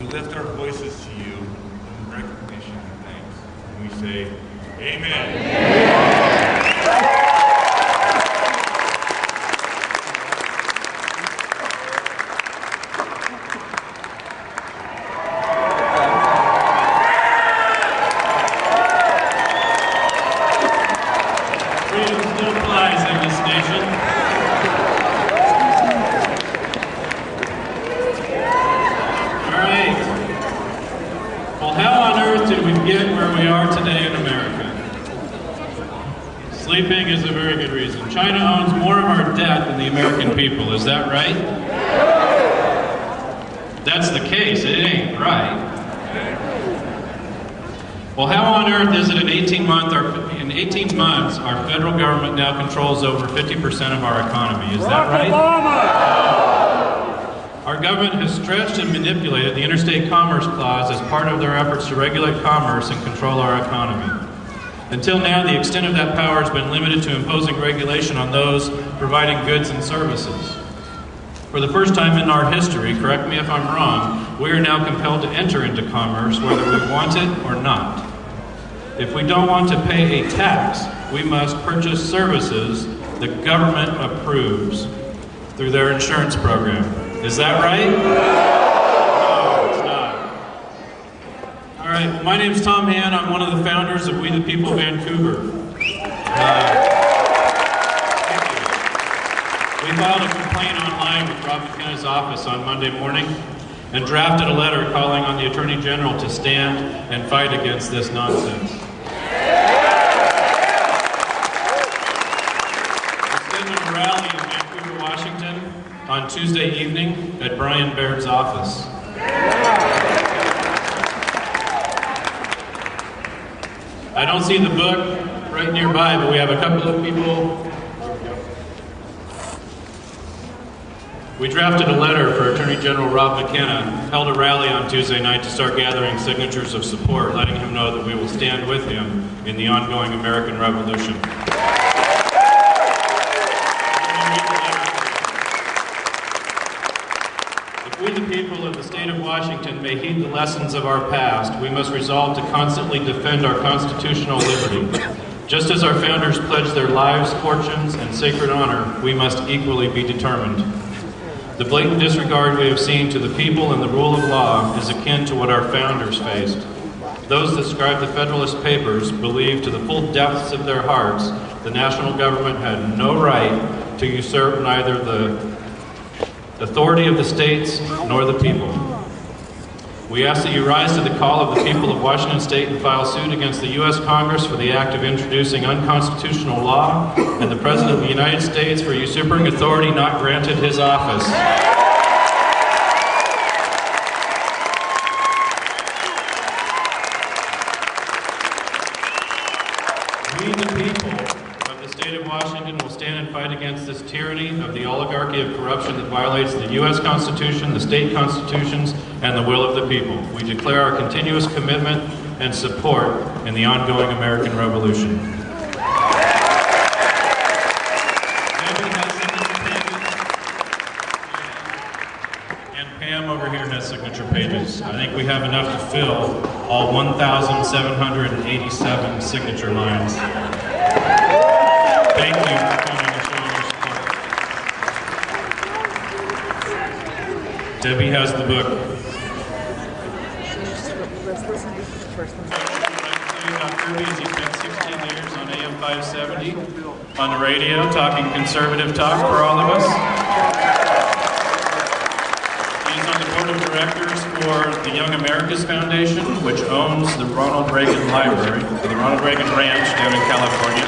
We lift our voices to you in recognition and thanks. And we say, Amen. Freedom still flies in this nation. How on earth did we get where we are today in America? Sleeping is a very good reason. China owns more of our debt than the American people. Is that right? That's the case. It ain't right. Well, how on earth is it in 18 months our federal government now controls over 50% of our economy? Is that right? Our government has stretched and manipulated the Interstate Commerce Clause as part of their efforts to regulate commerce and control our economy. Until now, the extent of that power has been limited to imposing regulation on those providing goods and services. For the first time in our history, correct me if I'm wrong, we are now compelled to enter into commerce whether we want it or not. If we don't want to pay a tax, we must purchase services the government approves through their insurance program. Is that right? No, it's not. All right, well, my name's Tom Hann. I'm one of the founders of We the People Vancouver. We filed a complaint online with Rob McKenna's office on Monday morning and drafted a letter calling on the Attorney General to stand and fight against this nonsense. We're scheduled a rally in Vancouver, Washington on Tuesday evening at Brian Baird's office. I don't see the book right nearby, but we have a couple of people. We drafted a letter for Attorney General Rob McKenna, held a rally on Tuesday night to start gathering signatures of support, letting him know that we will stand with him in the ongoing American Revolution. We, the people of the state of Washington, may heed the lessons of our past. We must resolve to constantly defend our constitutional liberty. Just as our founders pledged their lives, fortunes, and sacred honor, we must equally be determined. The blatant disregard we have seen to the people and the rule of law is akin to what our founders faced. Those that scribed the Federalist Papers believed to the full depths of their hearts the national government had no right to usurp neither the authority of the states nor the people. We ask that you rise to the call of the people of Washington State and file suit against the U.S. Congress for the act of introducing unconstitutional law and the President of the United States for usurping authority not granted his office. We, the people of the state of Washington, will stand and fight against this tyranny of the oligarchy of corruption that violates the U.S. Constitution, the state constitutions, and the will of the people. We declare our continuous commitment and support in the ongoing American Revolution. And Pam over here has signature pages. I think we have enough to fill all 1,787 signature lines. Thank you for coming and showing your support. Debbie has the book. Kirby, he spent 16 years on AM 570 on the radio, talking conservative talk for all of us. He's on the board of directors for the Young Americas Foundation, which owns the Ronald Reagan Library, the Ronald Reagan Ranch down in California.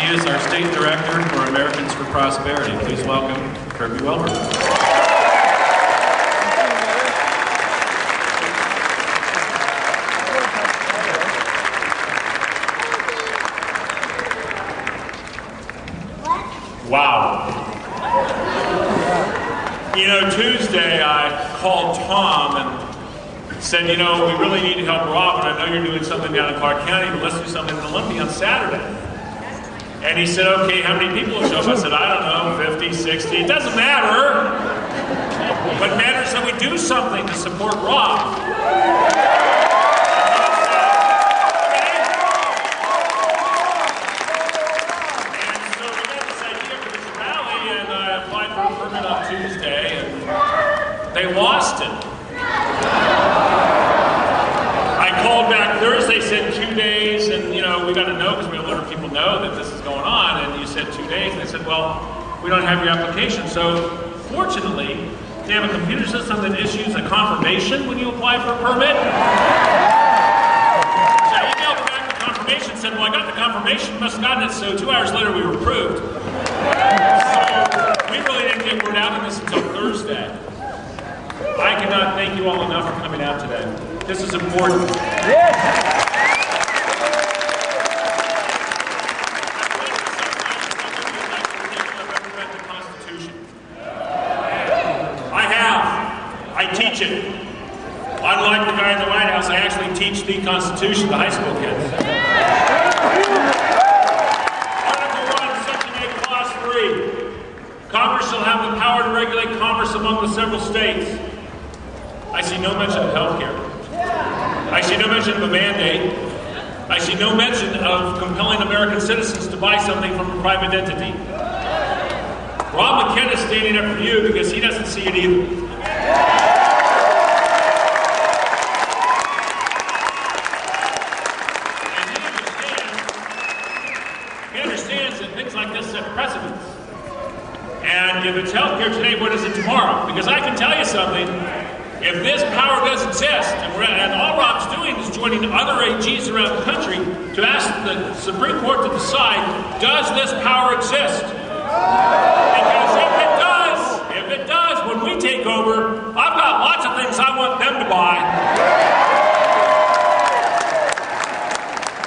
He is our state director for Americans for Prosperity. Please welcome Kirby Welber. Wow. You know, Tuesday I called Tom and said, you know, we really need to help Rob, and I know you're doing something down in Clark County, but let's do something in Olympia on Saturday. And he said, okay, how many people will show up? I said, I don't know, 50, 60, it doesn't matter. What matters is that we do something to support Rob. And so we got this idea for this rally, and I applied for a permit on Tuesday, and they lost it. I called back Thursday, said 2 days, and we got to know because we got to let people know that this is going on, and you said 2 days, and they said, well, we don't have your application. So fortunately, they have a computer system that issues a confirmation when you apply for a permit. So I emailed them back the confirmation, said, well, I got the confirmation, must have gotten it, so 2 hours later we were approved. So we really didn't get word out on this until Thursday. I cannot thank you all enough for coming out today. This is important. Yes. I teach it. Unlike the guy in the White House, I actually teach the Constitution to high school kids. Article 1, Section 8, Clause 3. Congress shall have the power to regulate commerce among the several states. I see no mention of health care. I see no mention of a mandate. I see no mention of compelling American citizens to buy something from a private entity. Rob McKenna is standing up for you because he doesn't see it either. He understands that things like this set precedents. And if it's healthcare today, what is it tomorrow? Because I can tell you something, if this power does exist, and all Rob's doing is joining other AGs around the country to ask the Supreme Court to decide, does this power exist? Because if it does, when we take over, I've got lots of things I want them to buy.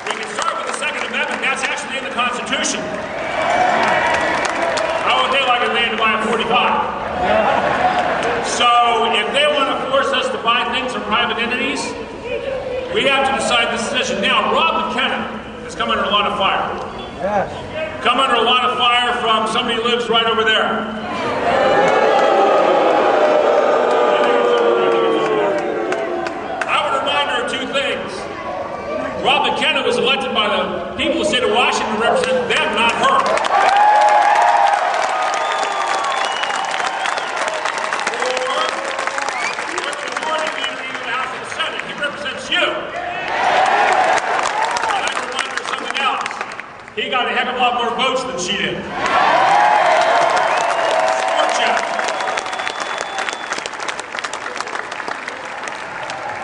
We can start with the Second Amendment. That's actually in the Constitution. How would they like if they had to buy a 45? So if they want to force us to buy things from private entities, we have to decide this decision. Now, Rob McKenna has come under a lot of fire. Yes. Come under a lot of fire from somebody who lives right over there. I would remind her of 2 things. Rob McKenna was elected by the people of the state of Washington to represent them, not her. He got a heck of a lot more votes than she did.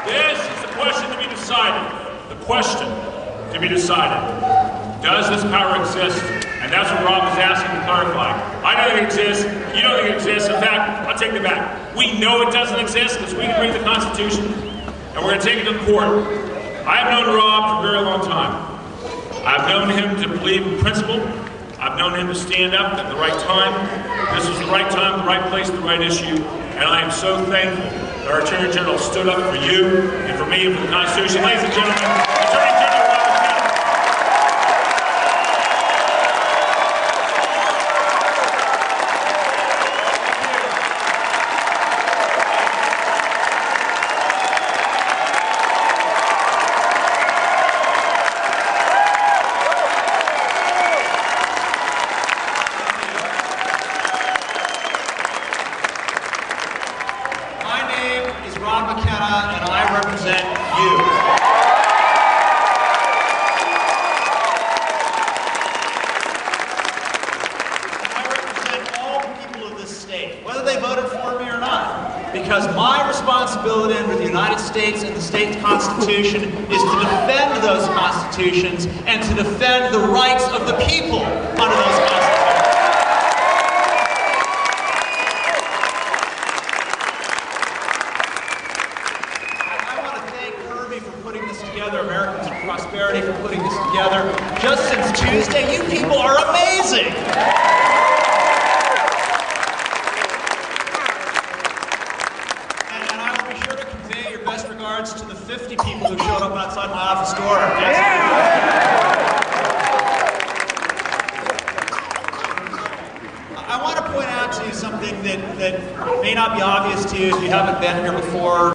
This is the question to be decided. The question to be decided. Does this power exist? And that's what Rob is asking to clarify. I don't think it exists. You don't think it exists. In fact, I'll take it back. We know it doesn't exist because we can read the Constitution, and we're going to take it to court. I've known Rob for a very long time. I've known him to believe in principle. I've known him to stand up at the right time. This was the right time, the right place, the right issue. And I am so thankful that our Attorney General stood up for you and for me and for the Constitution. Ladies and gentlemen, Attorney General Rob McKenna. Rob McKenna, and I represent you. I represent all the people of this state, whether they voted for me or not, because my responsibility under the United States and the state's Constitution is to defend those constitutions and to defend the rights of the people under those constitutions. Americans for Prosperity for putting this together. Just since Tuesday, you people are amazing! And I will be sure to convey your best regards to the 50 people who showed up outside my office door. I want to point out to you something that may not be obvious to you if you haven't been here before.